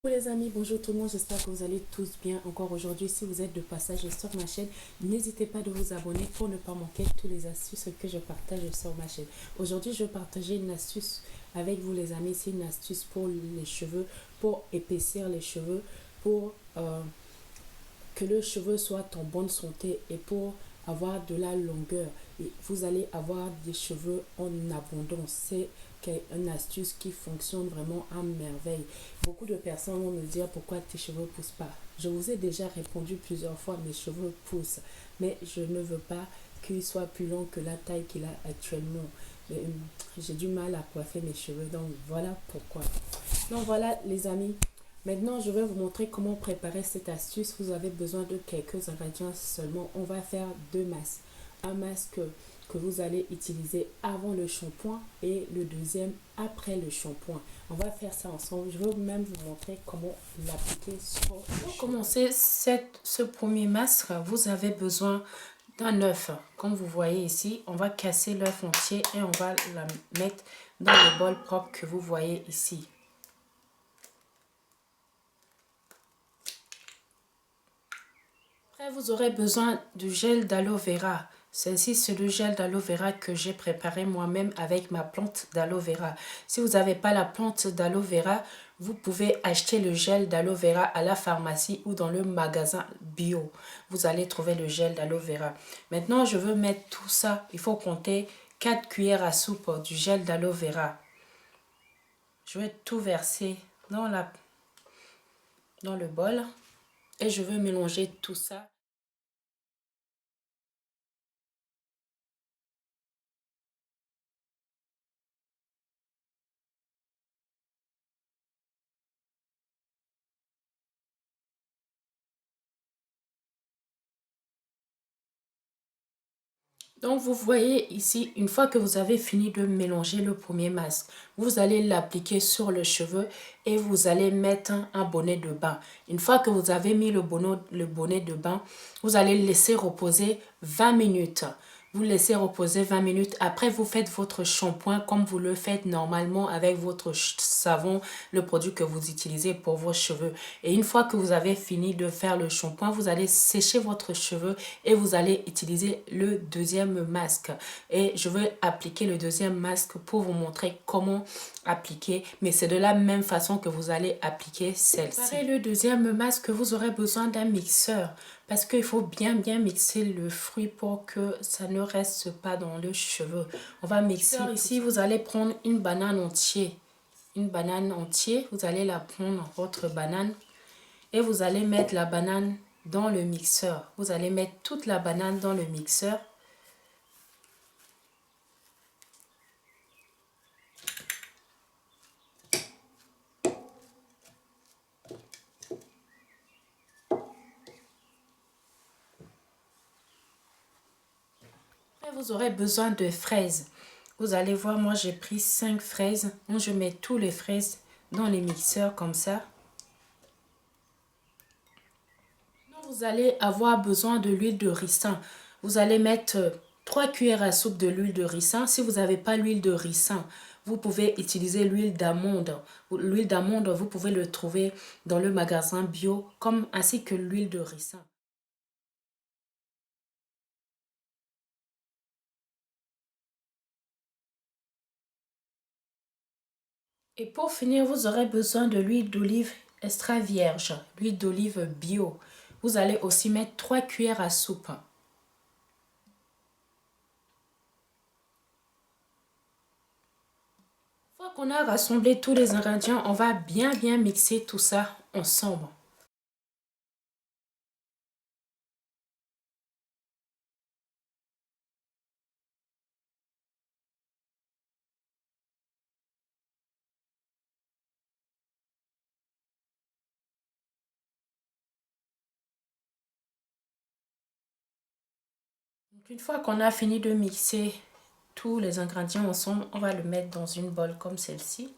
Bonjour les amis, bonjour tout le monde, j'espère que vous allez tous bien encore aujourd'hui. Si vous êtes de passage sur ma chaîne, n'hésitez pas de vous abonner pour ne pas manquer toutes les astuces que je partage sur ma chaîne. Aujourd'hui, je vais partager une astuce avec vous les amis. C'est une astuce pour les cheveux, pour épaissir les cheveux, pour que le cheveu soit en bonne santé et pour avoir de la longueur. Et vous allez avoir des cheveux en abondance. C'est une astuce qui fonctionne vraiment à merveille. Beaucoup de personnes vont me dire pourquoi tes cheveux ne poussent pas. Je vous ai déjà répondu plusieurs fois, mes cheveux poussent. Mais je ne veux pas qu'il soit plus long que la taille qu'il a actuellement. J'ai du mal à coiffer mes cheveux, donc voilà pourquoi. Donc voilà les amis, maintenant, je vais vous montrer comment préparer cette astuce. Vous avez besoin de quelques ingrédients seulement. On va faire deux masques. Un masque que vous allez utiliser avant le shampoing et le deuxième après le shampoing. On va faire ça ensemble. Je vais même vous montrer comment l'appliquer sur le cheveu. Pour commencer ce premier masque, vous avez besoin d'un œuf. Comme vous voyez ici, on va casser l'œuf entier et on va la mettre dans le bol propre que vous voyez ici. Après, vous aurez besoin du gel d'aloe vera. Ceci, c'est le gel d'aloe vera que j'ai préparé moi-même avec ma plante d'aloe vera. Si vous n'avez pas la plante d'aloe vera, vous pouvez acheter le gel d'aloe vera à la pharmacie ou dans le magasin bio. Vous allez trouver le gel d'aloe vera. Maintenant, je veux mettre tout ça. Il faut compter 4 cuillères à soupe du gel d'aloe vera. Je vais tout verser dans le bol et je veux mélanger tout ça. Donc, vous voyez ici, une fois que vous avez fini de mélanger le premier masque, vous allez l'appliquer sur le cheveu et vous allez mettre un bonnet de bain. Une fois que vous avez mis le bonnet de bain, vous allez le laisser reposer 20 minutes. Vous laissez reposer 20 minutes. Après, vous faites votre shampoing comme vous le faites normalement avec votre savon, le produit que vous utilisez pour vos cheveux. Et une fois que vous avez fini de faire le shampoing, vous allez sécher votre cheveu et vous allez utiliser le deuxième masque. Et je vais appliquer le deuxième masque pour vous montrer comment appliquer. Mais c'est de la même façon que vous allez appliquer celle-ci. Pour le deuxième masque, vous aurez besoin d'un mixeur. Parce qu'il faut bien mixer le fruit pour que ça ne reste pas dans le cheveu. On va mixer. Ici, vous allez prendre une banane entière. Une banane entière, vous allez la prendre, votre banane, et vous allez mettre la banane dans le mixeur. Vous allez mettre toute la banane dans le mixeur. Après, vous aurez besoin de fraises. Vous allez voir, moi j'ai pris 5 fraises. Donc, je mets tous les fraises dans les mixeurs comme ça. Vous allez avoir besoin de l'huile de ricin. Vous allez mettre 3 cuillères à soupe de l'huile de ricin. Si vous n'avez pas l'huile de ricin, vous pouvez utiliser l'huile d'amande. L'huile d'amande, vous pouvez le trouver dans le magasin bio, ainsi que l'huile de ricin. Et pour finir, vous aurez besoin de l'huile d'olive extra vierge, l'huile d'olive bio. Vous allez aussi mettre 3 cuillères à soupe. Une fois qu'on a rassemblé tous les ingrédients, on va bien mixer tout ça ensemble. Donc, une fois qu'on a fini de mixer tous les ingrédients ensemble, on va le mettre dans une bolle comme celle-ci.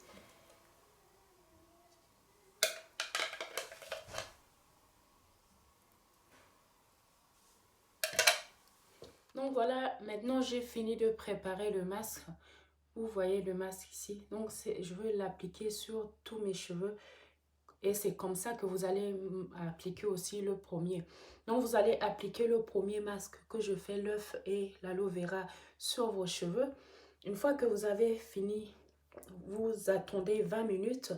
Donc voilà, maintenant j'ai fini de préparer le masque. Vous voyez le masque ici. Donc je veux l'appliquer sur tous mes cheveux Et c'est comme ça que vous allez appliquer aussi le premier. Donc, vous allez appliquer le premier masque que je fais, l'œuf et l'aloe vera sur vos cheveux. Une fois que vous avez fini, vous attendez 20 minutes.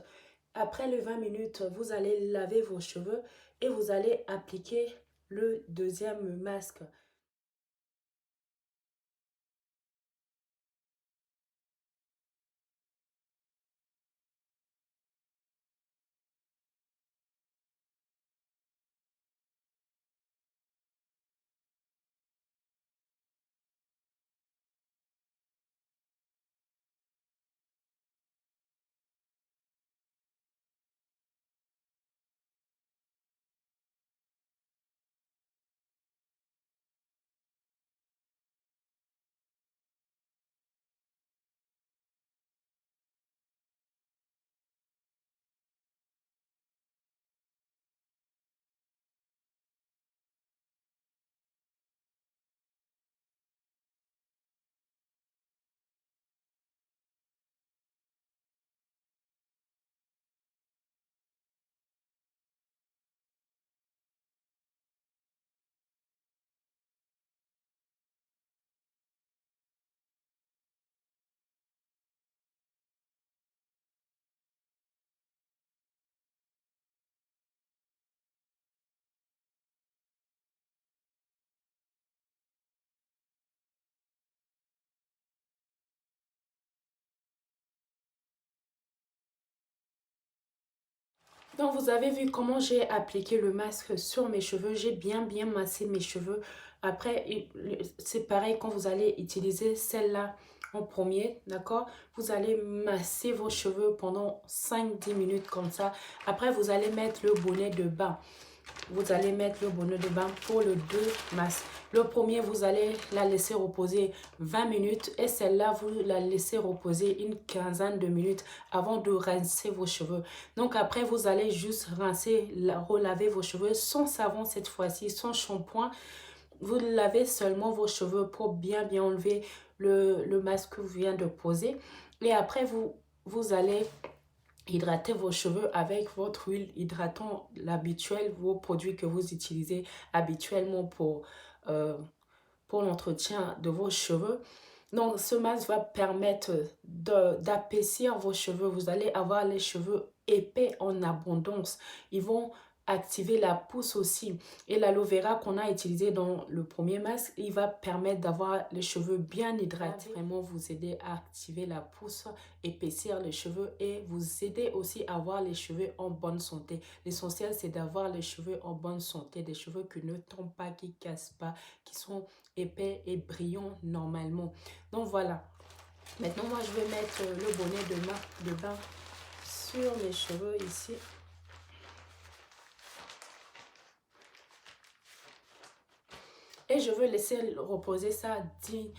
Après les 20 minutes, vous allez laver vos cheveux et vous allez appliquer le deuxième masque. Donc, vous avez vu comment j'ai appliqué le masque sur mes cheveux. J'ai bien massé mes cheveux. Après, c'est pareil quand vous allez utiliser celle-là en premier, d'accord? Vous allez masser vos cheveux pendant 5-10 minutes comme ça. Après, vous allez mettre le bonnet de bain. Vous allez mettre le bonnet de bain pour le deux masques. Le premier, vous allez la laisser reposer 20 minutes et celle-là, vous la laissez reposer une quinzaine de minutes avant de rincer vos cheveux. Donc après, vous allez juste rincer, relaver vos cheveux sans savon cette fois-ci, sans shampoing. Vous lavez seulement vos cheveux pour bien enlever le masque que vous venez de poser. Et après, vous allez hydrater vos cheveux avec votre huile hydratant l'habituel, vos produits que vous utilisez habituellement pour l'entretien de vos cheveux. Donc, ce masque va permettre d'apaisir vos cheveux. Vous allez avoir les cheveux épais en abondance. Ils vont activer la pousse aussi. Et l'aloe vera qu'on a utilisé dans le premier masque, il va permettre d'avoir les cheveux bien hydratés. Vraiment vous aider à activer la pousse, épaissir les cheveux et vous aider aussi à avoir les cheveux en bonne santé. L'essentiel, c'est d'avoir les cheveux en bonne santé, des cheveux qui ne tombent pas, qui ne cassent pas, qui sont épais et brillants normalement. Donc voilà. Maintenant, moi, je vais mettre le bonnet de bain sur mes cheveux ici. Et je veux laisser reposer ça 10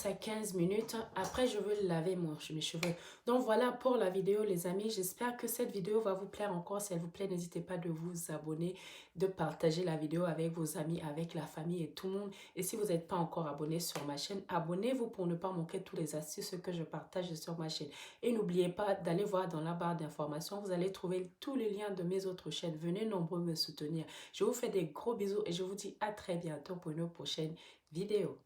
à 15 minutes. Après, je veux laver mes cheveux. Donc, voilà pour la vidéo, les amis. J'espère que cette vidéo va vous plaire encore. Si elle vous plaît, n'hésitez pas de vous abonner, de partager la vidéo avec vos amis, avec la famille et tout le monde. Et si vous n'êtes pas encore abonné sur ma chaîne, abonnez-vous pour ne pas manquer tous les astuces que je partage sur ma chaîne. Et n'oubliez pas d'aller voir dans la barre d'informations. Vous allez trouver tous les liens de mes autres chaînes. Venez nombreux me soutenir. Je vous fais des gros bisous et je vous dis à très bientôt pour une prochaine vidéo.